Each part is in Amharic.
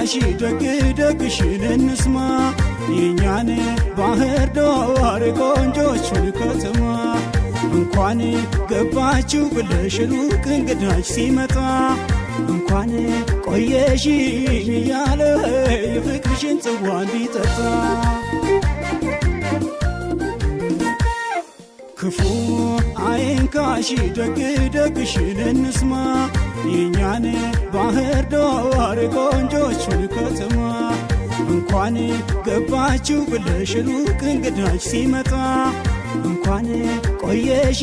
አይንካሽ ደግ ደግሽን እንስማ የኛን ባህር ዳር ቆንጆችን ከተማ እንኳን ገባችሁ ብለሽ ሩቅ እንግዳች ሲመጣ እንኳን ቆየሽ ያለ የፍቅርሽን ጽዋ እንዲጠጣ ክፉ አይንካሽ ደግ ደግሽን እንስማ የኛን ባህር ዳር ቆንጆችን ከተማ እንኳን ገባችሁ ብለሽ ሩቅ እንግዳች ሲመጣ እንኳን ቆየሽ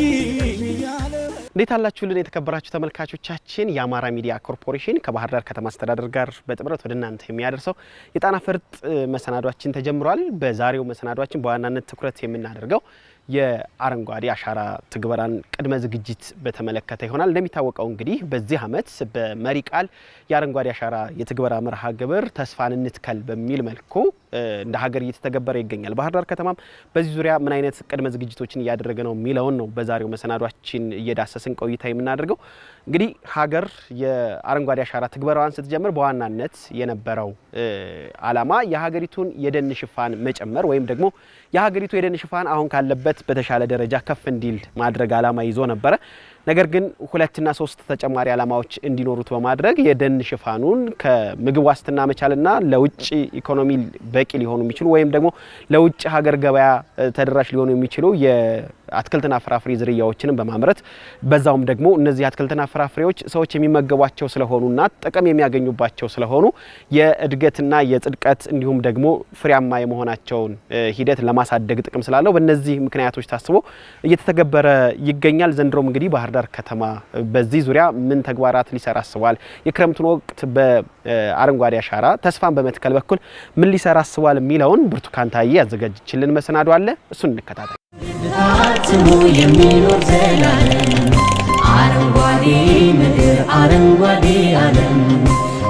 ያለ እንዴት አላችሁልን የተከበራችሁ ተመልካቾቻችን የአማራ ሚዲያ ኮርፖሬሽን ከባህር ዳር ከተማ አስተዳደር ጋር በጥምረት ወደ እናንተ የሚያደርሰው የጣና ፈርጥ መሰናዷችን ተጀምሯል። በዛሬው መሰናዷችን በዋናነት ትኩረት የምናደርገው የአረንጓዴ አሻራ ትግበራን ቅድመ ዝግጅት በተመለከተ ይሆናል። እንደሚታወቀው እንግዲህ በዚህ ዓመት በመሪ ቃል የአረንጓዴ አሻራ የትግበራ መርሃ ግብር ተስፋን እንትከል በሚል መልኩ እንደ ሀገር እየተተገበረ ይገኛል። ባህር ዳር ከተማም በዚህ ዙሪያ ምን አይነት ቅድመ ዝግጅቶችን እያደረገ ነው የሚለውን ነው በዛሬው መሰናዷችን እየዳሰስን ቆይታ የምናደርገው። እንግዲህ ሀገር የአረንጓዴ አሻራ ትግበራዋን ስትጀምር በዋናነት የነበረው ዓላማ የሀገሪቱን የደን ሽፋን መጨመር ወይም ደግሞ የሀገሪቱ የደን ሽፋን አሁን ካለበት በተሻለ ደረጃ ከፍ እንዲል ማድረግ ዓላማ ይዞ ነበረ። ነገር ግን 2 እና 3 ተጨማሪ ዓላማዎች እንዲኖሩት በማድረግ የደን ሽፋኑን ከምግብ ዋስትና መቻልና ለውጭ ኢኮኖሚ በቂ ሊሆኑ የሚችሉ ወይም ደግሞ ለውጭ ሀገር ገበያ ተደራሽ ሊሆኑ የሚችሉ የአትክልትና ፍራፍሬ ዝርያዎችን በማምረት በዛውም ደግሞ እነዚህ አትክልትና ፍራፍሬዎች ሰዎች የሚመገቧቸው ስለሆኑና ጥቅም የሚያገኙባቸው ስለሆኑ የእድገትና የጽድቀት እንዲሁም ደግሞ ፍሬያማ የመሆናቸውን ሂደት ለማሳደግ ጥቅም ስላለው በእነዚህ ምክንያቶች ታስቦ እየተተገበረ ይገኛል። ዘንድሮም እንግዲህ ባህር ዳር ከተማ በዚህ ዙሪያ ምን ተግባራት ሊሰራ አስቧል? የክረምቱን ወቅት በአረንጓዴ አሻራ ተስፋን በመትከል በኩል ምን ሊሰራ አስቧል የሚለውን ብርቱካን ታዬ ያዘጋጀችልን መሰናዶ አለ። እሱን እንከታተል። ታትሞ የሚኖር ዘላለም አረንጓዴ ምድር አረንጓዴ ዓለም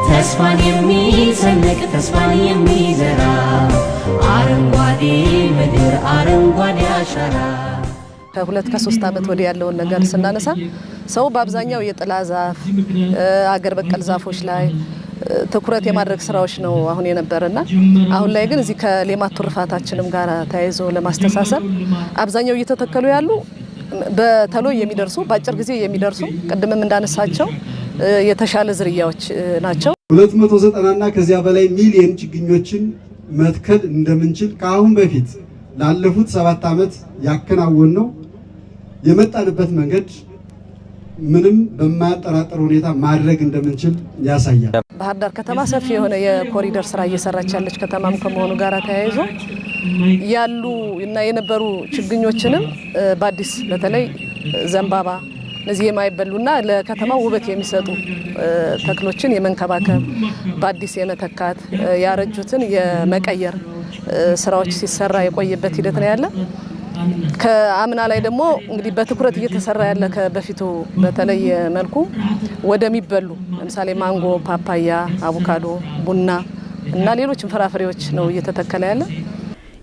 ተስፋን የሚሰንቅ ተስፋን የሚዘራ አረንጓዴ ምድር አረንጓዴ አሻራ ከ2 ከ3 ዓመት ወዲህ ያለውን ነገር ስናነሳ ሰው በአብዛኛው የጥላ ዛፍ አገር በቀል ዛፎች ላይ ትኩረት የማድረግ ስራዎች ነው አሁን የነበረና አሁን ላይ ግን እዚህ ከሌማት ትሩፋታችንም ጋር ተያይዞ ለማስተሳሰብ አብዛኛው እየተተከሉ ያሉ በተሎ የሚደርሱ በአጭር ጊዜ የሚደርሱ ቅድምም እንዳነሳቸው የተሻለ ዝርያዎች ናቸው። 290 እና ከዚያ በላይ ሚሊዮን ችግኞችን መትከል እንደምንችል ከአሁን በፊት ላለፉት 7 ዓመት ያከናወነው የመጣንበት መንገድ ምንም በማያጠራጥር ሁኔታ ማድረግ እንደምንችል ያሳያል። ባህር ዳር ከተማ ሰፊ የሆነ የኮሪደር ስራ እየሰራች ያለች ከተማም ከመሆኑ ጋር ተያይዞ ያሉ እና የነበሩ ችግኞችንም በአዲስ በተለይ ዘንባባ እነዚህ የማይበሉና ለከተማው ውበት የሚሰጡ ተክሎችን የመንከባከብ በአዲስ የመተካት ያረጁትን የመቀየር ስራዎች ሲሰራ የቆየበት ሂደት ነው ያለ። ከአምና ላይ ደግሞ እንግዲህ በትኩረት እየተሰራ ያለ ከበፊቱ በተለየ መልኩ ወደሚበሉ ለምሳሌ ማንጎ፣ ፓፓያ፣ አቮካዶ፣ ቡና እና ሌሎችም ፍራፍሬዎች ነው እየተተከለ ያለ።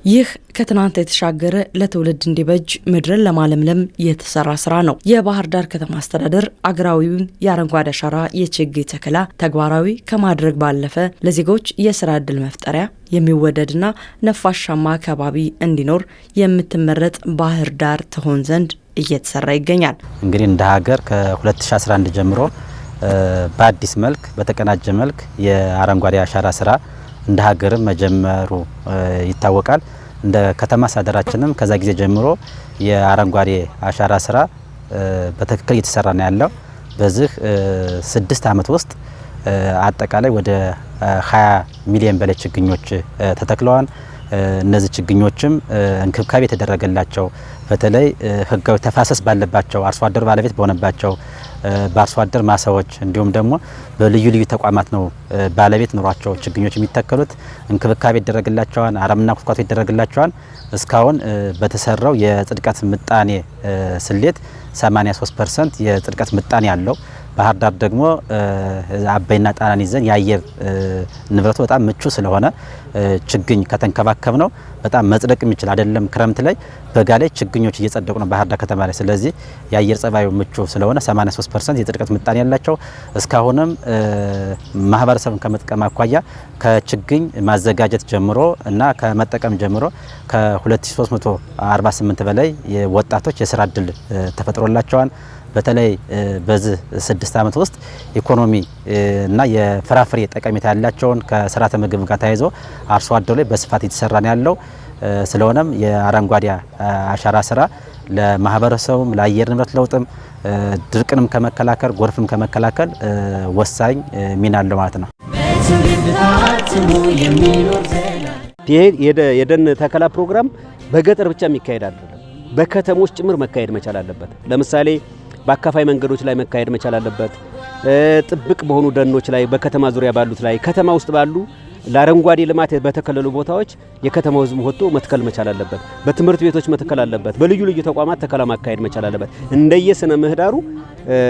ይህ ከትናንት የተሻገረ ለትውልድ እንዲበጅ ምድርን ለማለምለም የተሰራ ስራ ነው። የባህር ዳር ከተማ አስተዳደር አገራዊውን የአረንጓዴ አሻራ የችግኝ ተከላ ተግባራዊ ከማድረግ ባለፈ ለዜጎች የስራ ዕድል መፍጠሪያ የሚወደድና ነፋሻማ አካባቢ እንዲኖር የምትመረጥ ባህር ዳር ትሆን ዘንድ እየተሰራ ይገኛል። እንግዲህ እንደ ሀገር ከ2011 ጀምሮ በአዲስ መልክ በተቀናጀ መልክ የአረንጓዴ አሻራ ስራ እንደ ሀገር መጀመሩ ይታወቃል። እንደ ከተማ አስተዳደራችንም ከዛ ጊዜ ጀምሮ የአረንጓዴ አሻራ ስራ በትክክል እየተሰራ ነው ያለው። በዚህ 6 ዓመት ውስጥ አጠቃላይ ወደ 20 ሚሊዮን በላይ ችግኞች ተተክለዋል። እነዚህ ችግኞችም እንክብካቤ የተደረገላቸው በተለይ ህጋዊ ተፋሰስ ባለባቸው አርሶ አደር ባለቤት በሆነባቸው በአርሶ አደር ማሳዎች እንዲሁም ደግሞ በልዩ ልዩ ተቋማት ነው ባለቤት ኑሯቸው ችግኞች የሚተከሉት። እንክብካቤ ይደረግላቸዋል፣ አረምና ኩትኳቶ ይደረግላቸዋል። እስካሁን በተሰራው የጽድቀት ምጣኔ ስሌት 83% የጽድቀት ምጣኔ ያለው ባህር ዳር ደግሞ አባይና ጣናን ይዘን የአየር ንብረቱ በጣም ምቹ ስለሆነ ችግኝ ከተንከባከብ ነው በጣም መጽደቅ የሚችል አይደለም። ክረምት ላይ በጋ ላይ ችግኞች እየጸደቁ ነው ባህር ዳር ከተማ ላይ። ስለዚህ የአየር ጸባዩ ምቹ ስለሆነ 83% የጽድቀት ምጣኔ ያላቸው እስካሁንም ማህበረሰቡን ከመጥቀም አኳያ ከችግኝ ማዘጋጀት ጀምሮ እና ከመጠቀም ጀምሮ ከ2348 በላይ ወጣቶች የስራ እድል ተፈጥሮላቸዋል። በተለይ በዚህ 6 ዓመት ውስጥ ኢኮኖሚ እና የፍራፍሬ ጠቀሜታ ያላቸውን ከስርዓተ ምግብ ጋር ተያይዞ አርሶ አደሩ ላይ በስፋት እየተሰራ ነው ያለው። ስለሆነም የአረንጓዴ አሻራ ስራ ለማህበረሰቡም ለአየር ንብረት ለውጥም ድርቅንም ከመከላከል ጎርፍም ከመከላከል ወሳኝ ሚና አለው ማለት ነው። ይሄ የደን ተከላ ፕሮግራም በገጠር ብቻ የሚካሄድ አይደለም፣ በከተሞች ጭምር መካሄድ መቻል አለበት። ለምሳሌ በአካፋይ መንገዶች ላይ መካሄድ መቻል አለበት። ጥብቅ በሆኑ ደኖች ላይ በከተማ ዙሪያ ባሉት ላይ ከተማ ውስጥ ባሉ ለአረንጓዴ ልማት በተከለሉ ቦታዎች የከተማው ህዝብ ወጥቶ መትከል መቻል አለበት። በትምህርት ቤቶች መትከል አለበት። በልዩ ልዩ ተቋማት ተከላ ማካሄድ መቻል አለበት። እንደየስነ ምህዳሩ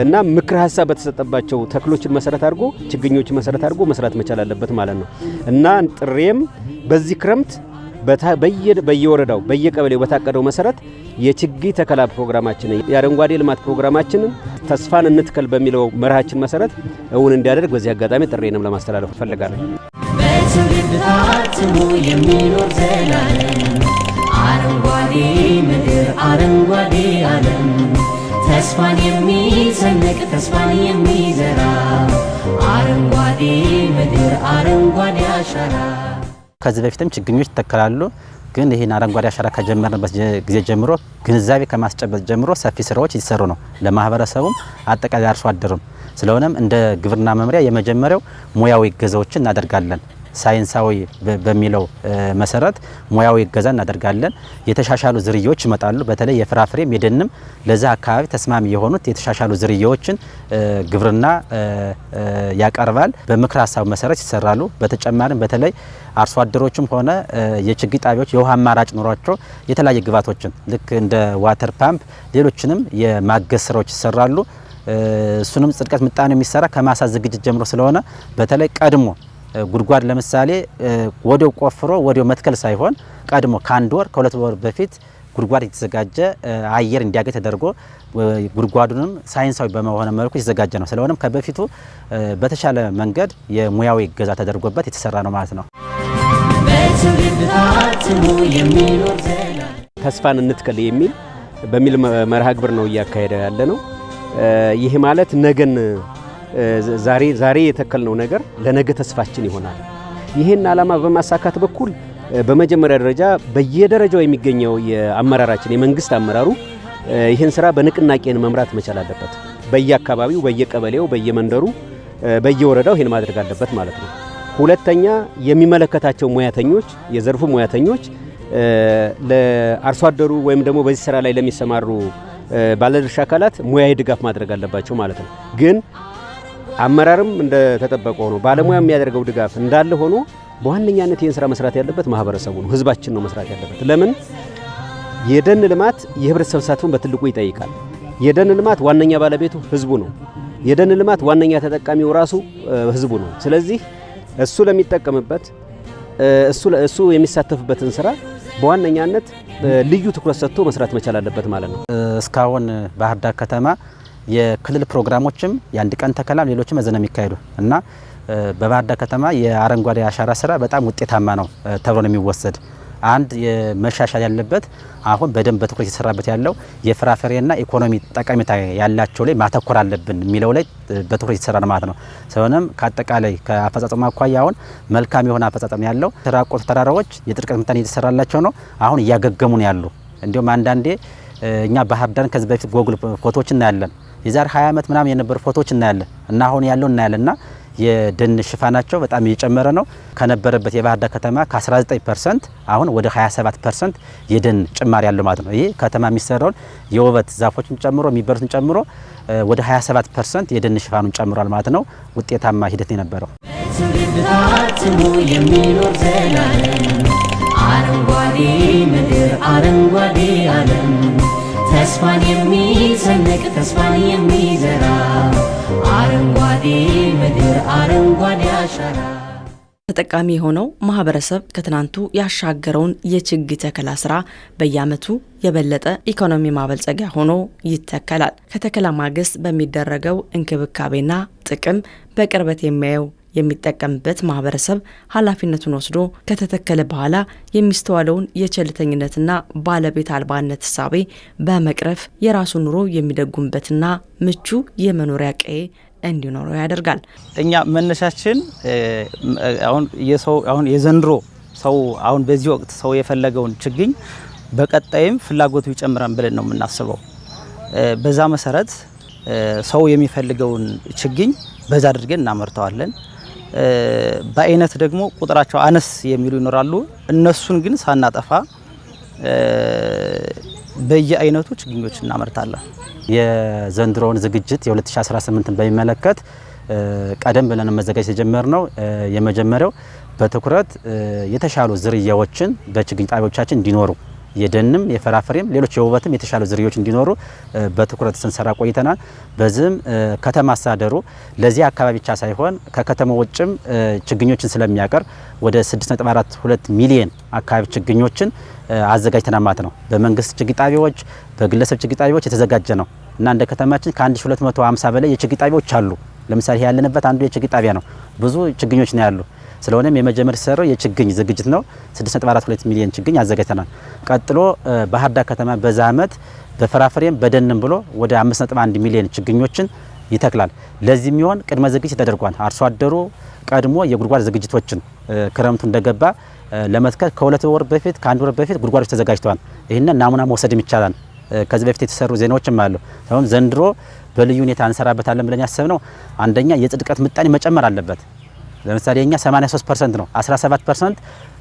እና ምክር ሀሳብ በተሰጠባቸው ተክሎችን መሰረት አድርጎ ችግኞችን መሰረት አድርጎ መስራት መቻል አለበት ማለት ነው እና ጥሬም በዚህ ክረምት በየወረዳው በየቀበሌው በታቀደው መሰረት የችግኝ ተከላ ፕሮግራማችንን የአረንጓዴ ልማት ዘመናችንን ተስፋን እንትከል በሚለው መርሃችን መሰረት እውን እንዲያደርግ በዚህ አጋጣሚ ጥሬንም ለማስተላለፍ ፈልጋለሁ። በትውልድ ታትሞ የሚኖር ዘላለም አረንጓዴ ምድር አረንጓዴ ዓለም ተስፋን የሚሰንቅ ተስፋን የሚዘራ አረንጓዴ ምድር አረንጓዴ አሻራ። ከዚህ በፊትም ችግኞች ይተከላሉ። ግን ይሄን አረንጓዴ አሻራ ከጀመርንበት ጊዜ ጀምሮ ግንዛቤ ከማስጨበጥ ጀምሮ ሰፊ ስራዎች እየተሰሩ ነው ለማህበረሰቡም አጠቃላይ አርሶ አደሩም። ስለሆነም እንደ ግብርና መምሪያ የመጀመሪያው ሙያዊ እገዛዎችን እናደርጋለን። ሳይንሳዊ በሚለው መሰረት ሙያዊ እገዛ እናደርጋለን። የተሻሻሉ ዝርያዎች ይመጣሉ። በተለይ የፍራፍሬም የደንም ለዛ አካባቢ ተስማሚ የሆኑት የተሻሻሉ ዝርያዎችን ግብርና ያቀርባል። በምክር ሀሳብ መሰረት ይሰራሉ። በተጨማሪም በተለይ አርሶ አደሮችም ሆነ የችግኝ ጣቢያዎች የውሃ አማራጭ ኖሯቸው የተለያየ ግብዓቶችን ልክ እንደ ዋተር ፓምፕ ሌሎችንም የማገዝ ስራዎች ይሰራሉ። እሱንም ጽድቀት ምጣኔ የሚሰራ ከማሳ ዝግጅት ጀምሮ ስለሆነ በተለይ ቀድሞ ጉድጓድ ለምሳሌ ወዲያው ቆፍሮ ወዲያው መትከል ሳይሆን ቀድሞ ከአንድ ወር ከሁለት ወር በፊት ጉድጓድ የተዘጋጀ አየር እንዲያገኝ ተደርጎ ጉድጓዱንም ሳይንሳዊ በመሆነ መልኩ የተዘጋጀ ነው። ስለሆነም ከበፊቱ በተሻለ መንገድ የሙያዊ እገዛ ተደርጎበት የተሰራ ነው ማለት ነው። ተስፋን እንትከል በሚል መርሃ ግብር ነው እያካሄደ ያለ ነው። ይህ ማለት ነገን ዛሬ የተከልነው ነገር ለነገ ተስፋችን ይሆናል። ይህን ዓላማ በማሳካት በኩል በመጀመሪያ ደረጃ በየደረጃው የሚገኘው የአመራራችን የመንግስት አመራሩ ይህን ስራ በንቅናቄን መምራት መቻል አለበት። በየአካባቢው፣ በየቀበሌው፣ በየመንደሩ፣ በየወረዳው ይህን ማድረግ አለበት ማለት ነው። ሁለተኛ የሚመለከታቸው ሙያተኞች የዘርፉ ሙያተኞች ለአርሶ አደሩ ወይም ደግሞ በዚህ ስራ ላይ ለሚሰማሩ ባለድርሻ አካላት ሙያዊ ድጋፍ ማድረግ አለባቸው ማለት ነው። ግን አመራርም እንደተጠበቀው ነው። ባለሙያ የሚያደርገው ድጋፍ እንዳለ ሆኖ በዋነኛነት ይህን ስራ መስራት ያለበት ማህበረሰቡ ነው፣ ህዝባችን ነው መስራት ያለበት። ለምን የደን ልማት የህብረተሰብ ተሳትፎን በትልቁ ይጠይቃል። የደን ልማት ዋነኛ ባለቤቱ ህዝቡ ነው። የደን ልማት ዋነኛ ተጠቃሚው ራሱ ህዝቡ ነው። ስለዚህ እሱ ለሚጠቀምበት እሱ የሚሳተፍበትን ስራ በዋነኛነት ልዩ ትኩረት ሰጥቶ መስራት መቻል አለበት ማለት ነው። እስካሁን ባህር ዳር ከተማ የክልል ፕሮግራሞችም የአንድ ቀን ተከላም ሌሎችም እዚህ ነው የሚካሄዱ እና በባህር ዳር ከተማ የአረንጓዴ አሻራ ስራ በጣም ውጤታማ ነው ተብሎ ነው የሚወሰድ። አንድ መሻሻል ያለበት አሁን በደንብ በትኩረት የተሰራበት ያለው የፍራፍሬና ኢኮኖሚ ጠቀሜታ ያላቸው ላይ ማተኮር አለብን የሚለው ላይ በትኩረት የተሰራ ነው ማለት ነው። ስለሆነም ከአጠቃላይ ከአፈጻጸሙ አኳያ አሁን መልካም የሆነ አፈጻጸም ያለው የተራቆቱ ተራራዎች የጥልቀት ምጣኔ የተሰራላቸው ነው። አሁን እያገገሙ ነው ያሉ። እንዲሁም አንዳንዴ እኛ ባህር ዳርን ከዚህ በፊት ጎግል ፎቶዎች እናያለን። የዛሬ 20 ዓመት ምናምን የነበሩ ፎቶዎች እናያለን እና አሁን ያለው እናያለንና የደን ሽፋናቸው በጣም እየጨመረ ነው። ከነበረበት የባህር ዳር ከተማ ከ19% አሁን ወደ 27% የደን ጭማሪ ያለው ማለት ነው። ይሄ ከተማ የሚሰራውን የውበት ዛፎችን ጨምሮ የሚበሩትን ጨምሮ ወደ 27% የደን ሽፋኑን ጨምሯል ማለት ነው። ውጤታማ ሂደት የነበረው አረንጓዴ ምድር አረንጓዴ ዓለም ተስፋን የሚሰንቅ ተስፋን የሚዘራ አረንጓዴ ምድር አረንጓዴ አሻራ ተጠቃሚ የሆነው ማህበረሰብ ከትናንቱ ያሻገረውን የችግኝ ተከላ ስራ በየዓመቱ የበለጠ ኢኮኖሚ ማበልጸጊያ ሆኖ ይተከላል። ከተከላ ማግስት በሚደረገው እንክብካቤና ጥቅም በቅርበት የሚያየው የሚጠቀምበት ማህበረሰብ ኃላፊነቱን ወስዶ ከተተከለ በኋላ የሚስተዋለውን የቸልተኝነትና ባለቤት አልባነት እሳቤ በመቅረፍ የራሱን ኑሮ የሚደጉምበትና ምቹ የመኖሪያ ቀዬ እንዲኖረው ያደርጋል። እኛ መነሻችን አሁን የዘንድሮ ሰው አሁን በዚህ ወቅት ሰው የፈለገውን ችግኝ በቀጣይም ፍላጎቱ ይጨምራል ብለን ነው የምናስበው። በዛ መሰረት ሰው የሚፈልገውን ችግኝ በዛ አድርገን እናመርተዋለን። በአይነት ደግሞ ቁጥራቸው አነስ የሚሉ ይኖራሉ። እነሱን ግን ሳናጠፋ በየአይነቱ ችግኞች እናመርታለን። የዘንድሮውን ዝግጅት የ2018ን በሚመለከት ቀደም ብለን መዘጋጀት የጀመርነው የመጀመሪያው በትኩረት የተሻሉ ዝርያዎችን በችግኝ ጣቢያዎቻችን እንዲኖሩ የደንም የፍራፍሬም ሌሎች የውበትም የተሻሉ ዝርያዎች እንዲኖሩ በትኩረት ስንሰራ ቆይተናል። በዚህም ከተማ አስተዳደሩ ለዚህ አካባቢ ብቻ ሳይሆን ከከተማ ውጭም ችግኞችን ስለሚያቀርብ ወደ 6.42 ሚሊዮን አካባቢ ችግኞችን አዘጋጅተናል ማለት ነው። በመንግስት ችግኝ ጣቢያዎች፣ በግለሰብ ችግኝ ጣቢያዎች የተዘጋጀ ነው እና እንደ ከተማችን ከ1250 በላይ የችግኝ ጣቢያዎች አሉ። ለምሳሌ ያለንበት አንዱ የችግኝ ጣቢያ ነው። ብዙ ችግኞች ነው ያሉ። ስለሆነም የመጀመሪያ ሲሰራው የችግኝ ዝግጅት ነው። 6.42 ሚሊዮን ችግኝ አዘጋጅተናል። ቀጥሎ ባህር ዳር ከተማ በዛ አመት በፍራፍሬም በደንም ብሎ ወደ 5.1 ሚሊዮን ችግኞችን ይተክላል። ለዚህ የሚሆን ቅድመ ዝግጅት ተደርጓል። አርሶ አደሩ ቀድሞ የጉድጓድ ዝግጅቶችን ክረምቱ እንደገባ ለመትከል ከ2 ወር በፊት ከ1 ወር በፊት ጉድጓዶች ተዘጋጅተዋል። ይሄንን ናሙና መውሰድም ይቻላል። ከዚህ በፊት የተሰሩ ዜናዎችም አሉ። አሁን ዘንድሮ በልዩ ሁኔታ እንሰራበታለን ብለን ያሰብነው አንደኛ የጽድቀት ምጣኔ መጨመር አለበት። ለምሳሌ እኛ 83% ነው፣ 17%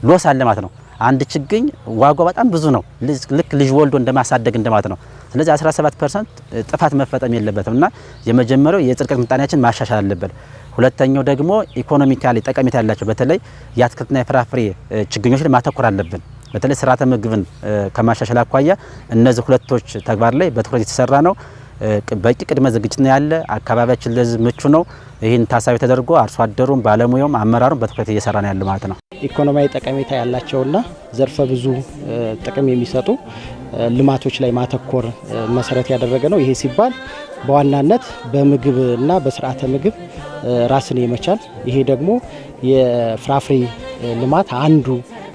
ሎስ አለ ማለት ነው። አንድ ችግኝ ዋጋው በጣም ብዙ ነው። ልክ ልጅ ወልዶ እንደማሳደግ እንደማለት ነው። ስለዚህ 17% ጥፋት መፈጠም የለበትም እና የመጀመሪያው የጽድቀት ምጣኔያችን ማሻሻል አለበት። ሁለተኛው ደግሞ ኢኮኖሚካሊ ጠቀሜታ ያላቸው በተለይ የአትክልትና የፍራፍሬ ችግኞች ላይ ማተኮር አለብን። በተለይ ስርዓተ ምግብን ከማሻሻል አኳያ እነዚህ ሁለቶች ተግባር ላይ በትኩረት የተሰራ ነው። በቂ ቅድመ ዝግጅት ነው ያለ። አካባቢያችን ለዚህ ምቹ ነው። ይህን ታሳቢ ተደርጎ አርሶ አደሩም ባለሙያውም አመራሩም በትኩረት እየሰራ ነው ያለ ማለት ነው። ኢኮኖሚያዊ ጠቀሜታ ያላቸውና ዘርፈ ብዙ ጥቅም የሚሰጡ ልማቶች ላይ ማተኮር መሰረት ያደረገ ነው። ይሄ ሲባል በዋናነት በምግብና በስርዓተ ምግብ ራስን የመቻል ይሄ ደግሞ የፍራፍሬ ልማት አንዱ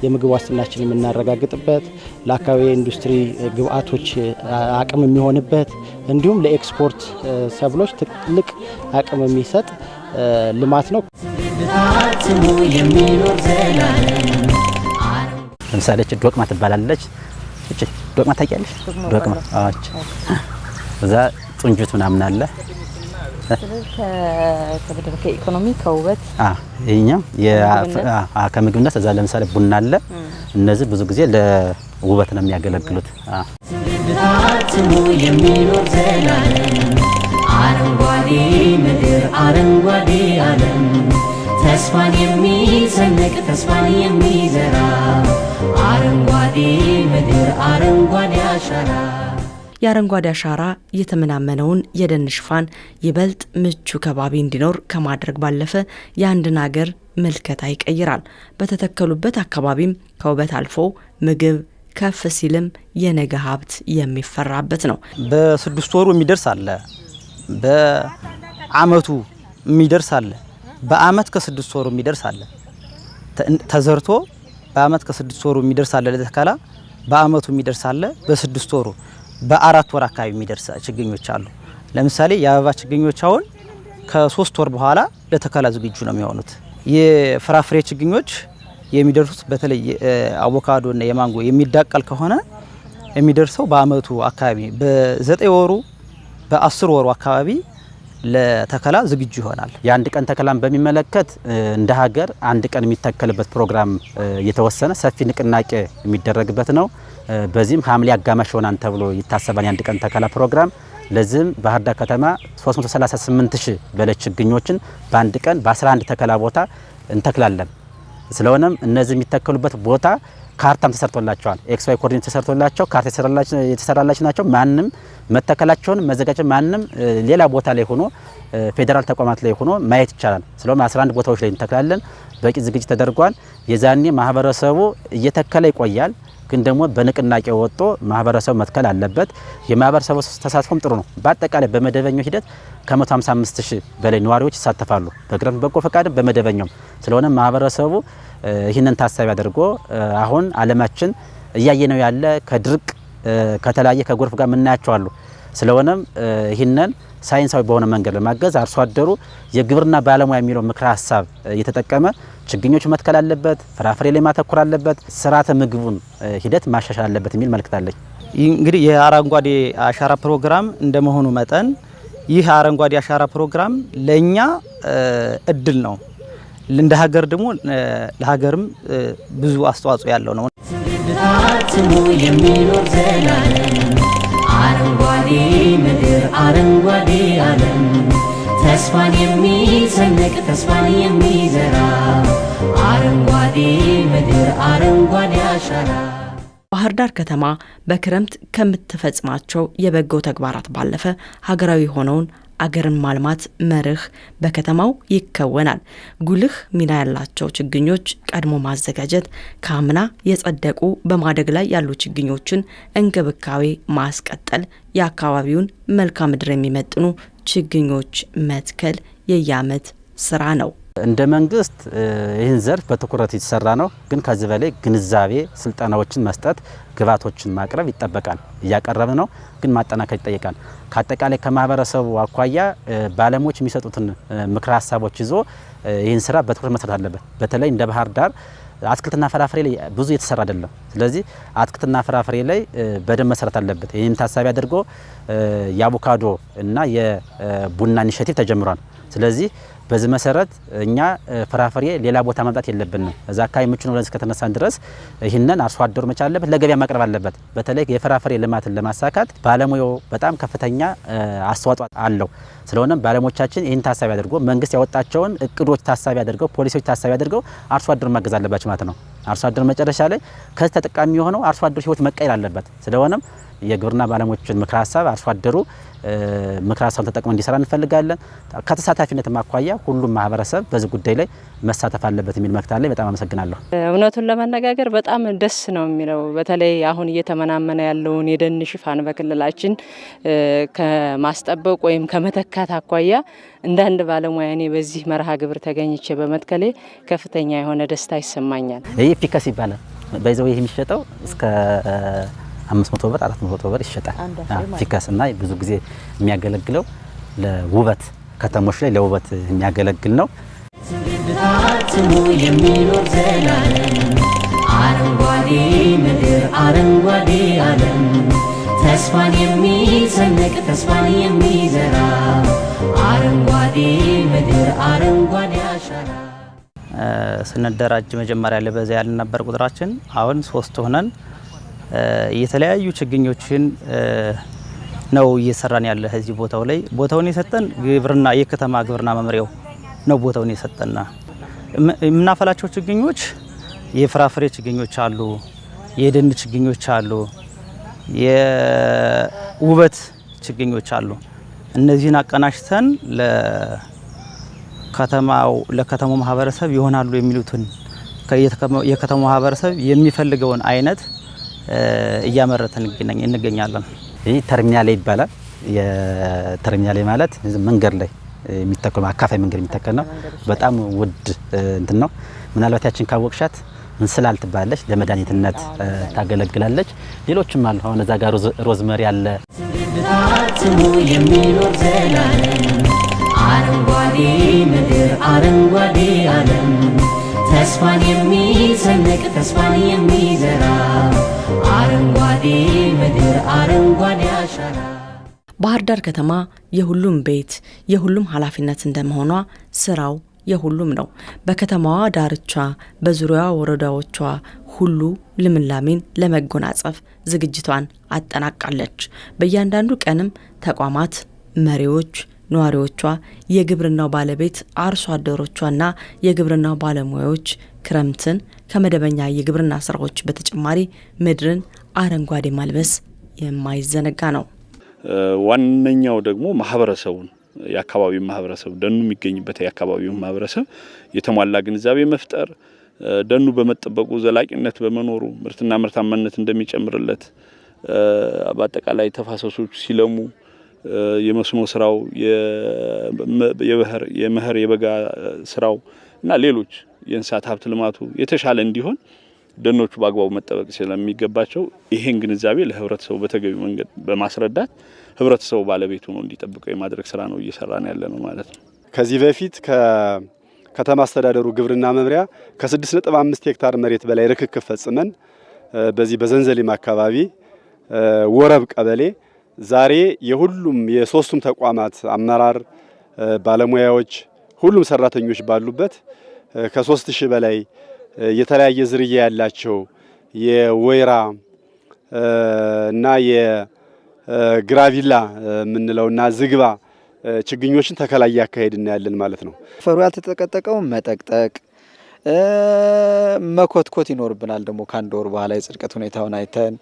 የምግብ ዋስትናችን የምናረጋግጥበት ለአካባቢ ኢንዱስትሪ ግብአቶች አቅም የሚሆንበት እንዲሁም ለኤክስፖርት ሰብሎች ትልቅ አቅም የሚሰጥ ልማት ነው። ለምሳሌ ዶቅማ ትባላለች። እቺ ዶቅማ ታውቂያለሽ? ዶቅማ አዎች እዛ ጡንጁት ምናምን አለ። ከኢኮኖሚ ከውበት ይሄኛው ከምግብነት እዛ ለምሳሌ ቡና አለ። እነዚህ ብዙ ጊዜ ለውበት ነው የሚያገለግሉት። አረንጓዴ ምድር አረንጓዴ ዓለም ተስፋን የሚሰንቅ ተስፋን የሚዘራ አረንጓዴ ምድር አረንጓዴ አሻራ የአረንጓዴ አሻራ የተመናመነውን የደን ሽፋን ይበልጥ ምቹ ከባቢ እንዲኖር ከማድረግ ባለፈ የአንድን ሀገር ምልከታ ይቀይራል። በተተከሉበት አካባቢም ከውበት አልፎ ምግብ ከፍ ሲልም የነገ ሀብት የሚፈራበት ነው። በ6 ወሩ የሚደርስ አለ፣ በአመቱ የሚደርስ አለ፣ በአመት ከ6 ወሩ የሚደርስ አለ። ተዘርቶ በአመት ከ6 ወሩ የሚደርስ አለ ለተከላ፣ በአመቱ የሚደርስ አለ፣ በ6 ወሩ በ4 ወር አካባቢ የሚደርስ ችግኞች አሉ። ለምሳሌ የአበባ ችግኞች አሁን ከ3 ወር በኋላ ለተከላ ዝግጁ ነው የሚሆኑት። የፍራፍሬ ችግኞች የሚደርሱት በተለይ አቮካዶ እና የማንጎ የሚዳቀል ከሆነ የሚደርሰው በአመቱ አካባቢ በ9 ወሩ በ10 ወሩ አካባቢ ለተከላ ዝግጁ ይሆናል። የአንድ ቀን ተከላን በሚመለከት እንደ ሀገር አንድ ቀን የሚተከልበት ፕሮግራም የተወሰነ ሰፊ ንቅናቄ የሚደረግበት ነው። በዚህም ሐምሌ አጋማሽ ይሆናል ተብሎ ይታሰባል የአንድ ቀን ተከላ ፕሮግራም። ለዚህም ባህር ዳር ከተማ 338,000 በላይ ችግኞችን በአንድ ቀን በ11 ተከላ ቦታ እንተክላለን። ስለሆነም እነዚህ የሚተከሉበት ቦታ ካርታም ተሰርቶላቸዋል። ኤክስ ዋይ ኮኦርዲኔት ተሰርቶላቸው ካርታ የተሰራላቸው ናቸው። ማንም መተከላቸውን መዘጋጀት ማንም ሌላ ቦታ ላይ ሆኖ ፌዴራል ተቋማት ላይ ሆኖ ማየት ይቻላል። ስለሆነ 11 ቦታዎች ላይ እንተክላለን። በቂ ዝግጅት ተደርጓል። የዛኔ ማህበረሰቡ እየተከለ ይቆያል። ግን ደግሞ በንቅናቄ ወጥቶ ማህበረሰቡ መትከል አለበት። የማህበረሰቡ ተሳትፎም ጥሩ ነው። በአጠቃላይ በመደበኛው ሂደት ከ155,000 በላይ ነዋሪዎች ይሳተፋሉ፣ በክረምት በጎ ፈቃድም በመደበኛው። ስለሆነ ማህበረሰቡ ይህንን ታሳቢ አድርጎ አሁን ዓለማችን እያየነው ያለ ከድርቅ ከተለያየ ከጎርፍ ጋር የምናያቸው አሉ። ስለሆነም ይህንን ሳይንሳዊ በሆነ መንገድ ለማገዝ አርሶ አደሩ የግብርና ባለሙያ የሚለው ምክረ ሀሳብ እየተጠቀመ ችግኞች መትከል አለበት፣ ፍራፍሬ ላይ ማተኮር አለበት፣ ስርዓተ ምግቡን ሂደት ማሻሻል አለበት የሚል መልእክት አለኝ። እንግዲህ የአረንጓዴ አሻራ ፕሮግራም እንደመሆኑ መጠን ይህ አረንጓዴ አሻራ ፕሮግራም ለኛ እድል ነው። እንደ ሀገር ደግሞ ለሀገርም ብዙ አስተዋጽኦ ያለው ነው። አረንጓዴ ምድር አረንጓዴ ዓለም ተስፋን የሚሰንቅ ተስፋን የሚዘራ አረንጓዴ ምድር አረንጓዴ አሻራ። ባህር ዳር ከተማ በክረምት ከምትፈጽማቸው የበጎ ተግባራት ባለፈ ሀገራዊ ሆነውን አገርን ማልማት መርህ በከተማው ይከወናል። ጉልህ ሚና ያላቸው ችግኞች ቀድሞ ማዘጋጀት፣ ከአምና የጸደቁ በማደግ ላይ ያሉ ችግኞችን እንክብካቤ ማስቀጠል፣ የአካባቢውን መልክዓ ምድር የሚመጥኑ ችግኞች መትከል የየዓመት ስራ ነው። እንደ መንግስት ይህን ዘርፍ በትኩረት የተሰራ ነው። ግን ከዚህ በላይ ግንዛቤ ስልጠናዎችን መስጠት፣ ግብዓቶችን ማቅረብ ይጠበቃል። እያቀረበ ነው፣ ግን ማጠናከር ይጠይቃል። ከአጠቃላይ ከማህበረሰቡ አኳያ ባለሙያዎች የሚሰጡትን ምክረ ሀሳቦች ይዞ ይህን ስራ በትኩረት መስራት አለበት። በተለይ እንደ ባህር ዳር አትክልትና ፍራፍሬ ላይ ብዙ የተሰራ አይደለም። ስለዚህ አትክልትና ፍራፍሬ ላይ በደንብ መስራት አለበት። ይህን ታሳቢ አድርጎ የአቮካዶ እና የቡና ኢኒሼቲቭ ተጀምሯል። ስለዚህ በዚህ መሰረት እኛ ፍራፍሬ ሌላ ቦታ ማምጣት የለብንም። እዛ አካባቢ ምቹ ነው ብለን እስከተነሳን ድረስ ይህንን አርሶ አደሩ መቻል አለበት፣ ለገበያ ማቅረብ አለበት። በተለይ የፍራፍሬ ልማትን ለማሳካት ባለሙያው በጣም ከፍተኛ አስተዋጽኦ አለው። ስለሆነም ባለሙያዎቻችን ይህን ታሳቢ አድርጎ መንግስት ያወጣቸውን እቅዶች ታሳቢ አድርገው ፖሊሲዎች ታሳቢ አድርገው አርሶ አደሩ ማገዝ አለባቸው ማለት ነው። አርሶ አደሩ መጨረሻ ላይ ከዚህ ተጠቃሚ የሆነው አርሶ አደሩ ህይወት መቀየር አለበት። ስለሆነም የግብርና ባለሙያዎችን ምክረ ሀሳብ አርሶ አደሩ ምክረ ሀሳቡን ተጠቅሞ እንዲሰራ እንፈልጋለን። ከተሳታፊነት ማኳያ ሁሉም ማህበረሰብ በዚህ ጉዳይ ላይ መሳተፍ አለበት የሚል መልእክት አለኝ። በጣም አመሰግናለሁ። እውነቱን ለመነጋገር በጣም ደስ ነው የሚለው። በተለይ አሁን እየተመናመነ ያለውን የደን ሽፋን በክልላችን ከማስጠበቅ ወይም ከመተካት አኳያ እንደ አንድ ባለሙያ እኔ በዚህ መርሃ ግብር ተገኝቼ በመትከሌ ከፍተኛ የሆነ ደስታ ይሰማኛል። ይህ ፒከስ ይባላል። በይዘው ይህ የሚሸጠው እስከ 500 ብር 400 ብር ይሸጣል። ፒከስ እና ብዙ ጊዜ የሚያገለግለው ለውበት ከተሞች ላይ ለውበት የሚያገለግል ነው። ስሙ የሚኖር ዘላለም አረንጓዴ ምድር አረንጓዴ ዓለም ተስፋን የሚሰንቅ ተስፋን የሚዘራ አረንጓዴ ምድር አረንጓዴ አሻራ። ስንደራጅ መጀመሪያ ላይ በዛ ያልን ነበር ቁጥራችን። አሁን 3 ሆነን የተለያዩ ችግኞችን ነው እየሰራን ያለ። እዚህ ቦታው ላይ ቦታውን የሰጠን ግብርና የከተማ ግብርና መምሪያው ነው ቦታውን የሰጠና የምናፈላቸው ችግኞች የፍራፍሬ ችግኞች አሉ፣ የደን ችግኞች አሉ፣ የውበት ችግኞች አሉ። እነዚህን አቀናሽተን ለከተማው ማህበረሰብ ይሆናሉ የሚሉትን የከተማው ማህበረሰብ የሚፈልገውን አይነት እያመረተን እንገኛለን። ይህ ተርሚናል ይባላል። የተርሚናል ማለት መንገድ ላይ የሚተከል አካፋይ መንገድ የሚተከል ነው። በጣም ውድ እንትን ነው። ምናልባት ያችን ካወቅሻት እንስላል ትባላለች። ለመድኃኒትነት ታገለግላለች። ሌሎችም አሉ። አሁን እዛ ጋር ሮዝመሪ አለ። ስሙ የሚኖር ዘላለም አረንጓዴ ምድር አረንጓዴ ዓለም ተስፋን የሚሰንቅ ተስፋን የሚዘራ አረንጓዴ ምድር አረንጓዴ አሻራ። ባህር ዳር ከተማ የሁሉም ቤት የሁሉም ኃላፊነት እንደመሆኗ ስራው የሁሉም ነው። በከተማዋ ዳርቻ በዙሪያዋ ወረዳዎቿ ሁሉ ልምላሜን ለመጎናጸፍ ዝግጅቷን አጠናቃለች። በእያንዳንዱ ቀንም ተቋማት፣ መሪዎች፣ ነዋሪዎቿ፣ የግብርናው ባለቤት አርሶ አደሮቿና የግብርናው ባለሙያዎች ክረምትን ከመደበኛ የግብርና ስራዎች በተጨማሪ ምድርን አረንጓዴ ማልበስ የማይዘነጋ ነው። ዋነኛው ደግሞ ማህበረሰቡን የአካባቢው ማህበረሰብ ደኑ የሚገኝበት የአካባቢው ማህበረሰብ የተሟላ ግንዛቤ መፍጠር ደኑ በመጠበቁ ዘላቂነት በመኖሩ ምርትና ምርታማነት እንደሚጨምርለት በአጠቃላይ ተፋሰሶች ሲለሙ የመስኖ ስራው የመኸር የበጋ ስራው እና ሌሎች የእንስሳት ሀብት ልማቱ የተሻለ እንዲሆን ደኖቹ በአግባቡ መጠበቅ ስለሚገባቸው ይሄን ግንዛቤ ለህብረተሰቡ በተገቢው መንገድ በማስረዳት ህብረተሰቡ ባለቤቱ ነው እንዲጠብቀው የማድረግ ስራ ነው እየሰራን ያለነው ማለት ነው። ከዚህ በፊት ከከተማ አስተዳደሩ ግብርና መምሪያ ከ6.5 ሄክታር መሬት በላይ ርክክብ ፈጽመን በዚህ በዘንዘሊማ አካባቢ ወረብ ቀበሌ ዛሬ የሁሉም የሶስቱም ተቋማት አመራር ባለሙያዎች ሁሉም ሰራተኞች ባሉበት ከ3000 በላይ የተለያየ ዝርያ ያላቸው የወይራ እና የግራቪላ ምንለውና ዝግባ ችግኞችን ተከላ ያካሄድና ያለን ማለት ነው። ፈሩ ያልተጠቀጠቀው መጠቅጠቅ መኮትኮት ይኖርብናል። ደግሞ ከአንድ ወር በኋላ የጽድቀት ሁኔታውን አይተን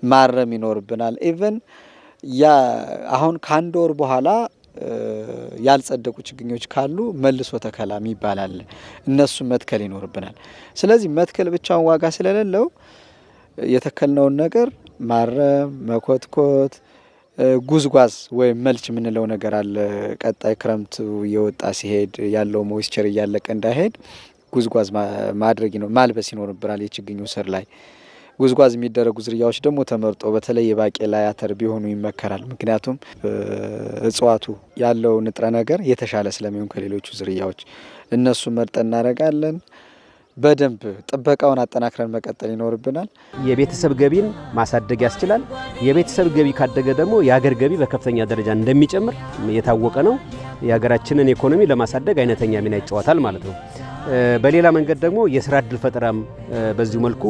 ማረም ይኖርብናል። ኢቭን አሁን ከአንድ ወር በኋላ ያልጸደቁ ችግኞች ካሉ መልሶ ተከላም ይባላል። እነሱ መትከል ይኖርብናል። ስለዚህ መትከል ብቻውን ዋጋ ስለሌለው የተከልነውን ነገር ማረም፣ መኮትኮት፣ ጉዝጓዝ ወይም መልች የምንለው ነገር አለ። ቀጣይ ክረምቱ እየወጣ ሲሄድ ያለው ሞይስቸር እያለቀ እንዳይሄድ ጉዝጓዝ ማድረግ ማልበስ ይኖርብናል። የችግኙ ስር ላይ ጉዝጓዝ የሚደረጉ ዝርያዎች ደግሞ ተመርጦ በተለይ የባቄላ አተር ቢሆኑ ይመከራል። ምክንያቱም እጽዋቱ ያለው ንጥረ ነገር የተሻለ ስለሚሆን ከሌሎቹ ዝርያዎች እነሱ መርጠን እናደርጋለን። በደንብ ጥበቃውን አጠናክረን መቀጠል ይኖርብናል። የቤተሰብ ገቢን ማሳደግ ያስችላል። የቤተሰብ ገቢ ካደገ ደግሞ የሀገር ገቢ በከፍተኛ ደረጃ እንደሚጨምር የታወቀ ነው። የሀገራችንን ኢኮኖሚ ለማሳደግ አይነተኛ ሚና ይጫወታል ማለት ነው። በሌላ መንገድ ደግሞ የስራ ዕድል ፈጠራም በዚሁ መልኩ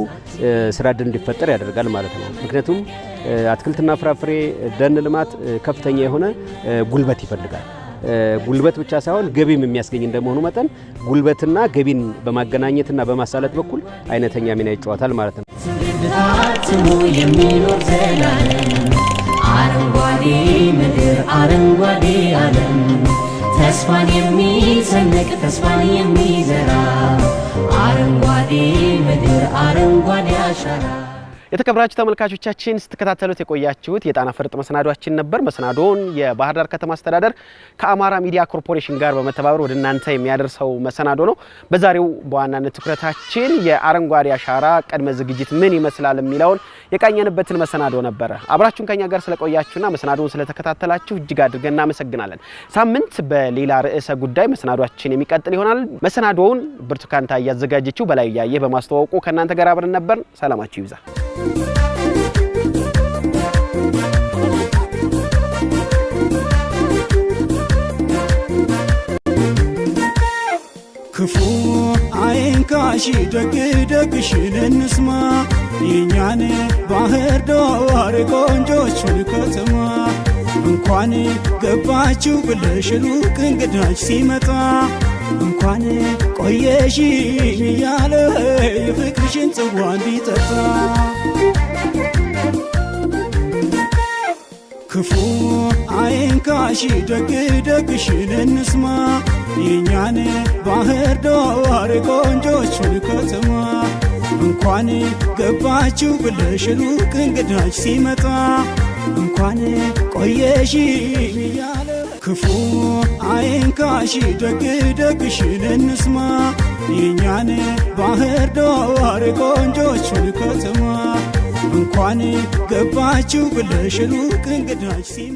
ስራ ዕድል እንዲፈጠር ያደርጋል ማለት ነው። ምክንያቱም አትክልትና ፍራፍሬ ደን ልማት ከፍተኛ የሆነ ጉልበት ይፈልጋል። ጉልበት ብቻ ሳይሆን ገቢም የሚያስገኝ እንደመሆኑ መጠን ጉልበትና ገቢን በማገናኘትና በማሳለጥ በኩል አይነተኛ ሚና ይጫወታል ማለት ነው። አረንጓዴ ምድር አረንጓዴ ዓለም ተስፋን የሚሰንቅ ተስፋን የሚዘራ አረንጓዴ ምድር አረንጓዴ አሻራ። የተከበራችሁ ተመልካቾቻችን ስትከታተሉት የቆያችሁት የጣና ፈርጥ መሰናዷችን ነበር። መሰናዶውን የባህር ዳር ከተማ አስተዳደር ከአማራ ሚዲያ ኮርፖሬሽን ጋር በመተባበር ወደ እናንተ የሚያደርሰው መሰናዶ ነው። በዛሬው በዋናነት ትኩረታችን የአረንጓዴ አሻራ ቅድመ ዝግጅት ምን ይመስላል የሚለውን የቃኘንበትን መሰናዶ ነበረ። አብራችሁን ከኛ ጋር ስለቆያችሁና መሰናዶውን ስለተከታተላችሁ እጅግ አድርገን እናመሰግናለን። ሳምንት በሌላ ርዕሰ ጉዳይ መሰናዷችን የሚቀጥል ይሆናል። መሰናዶውን ብርቱካን ታዬ ያዘጋጀችው በላይ ያየ በማስተዋወቁ ከእናንተ ጋር አብረን ነበር። ሰላማችሁ ይብዛ። ክፉ አይንካሽ ደግ ደግሽን እንስማ የኛን ባህር ዳር ቆንጆችን ከተማ እንኳን ገባችሁ ብለሽ ሩቅ እንግዳች ሲመጣ እንኳን ቆየሽ እያለ የፍቅርሽን ጽዋ እንዲጠጣ ክፉ አይንካሽ ደግ ደግሽን እንስማ የኛን ባህር ዳር ቆንጆችን ከተማ እንኳን ገባችሁ ብለሽ ሩቅ እንግዳች ሲመጣ እንኳን ቆየሽ እያለ ክፉ አይንካሽ ደግ ደግሽን እንስማ የኛን ባህር ዳር ቆንጆችን ከተማ እንኳን ገባችሁ ብለሽ ሩቅ እንግዳች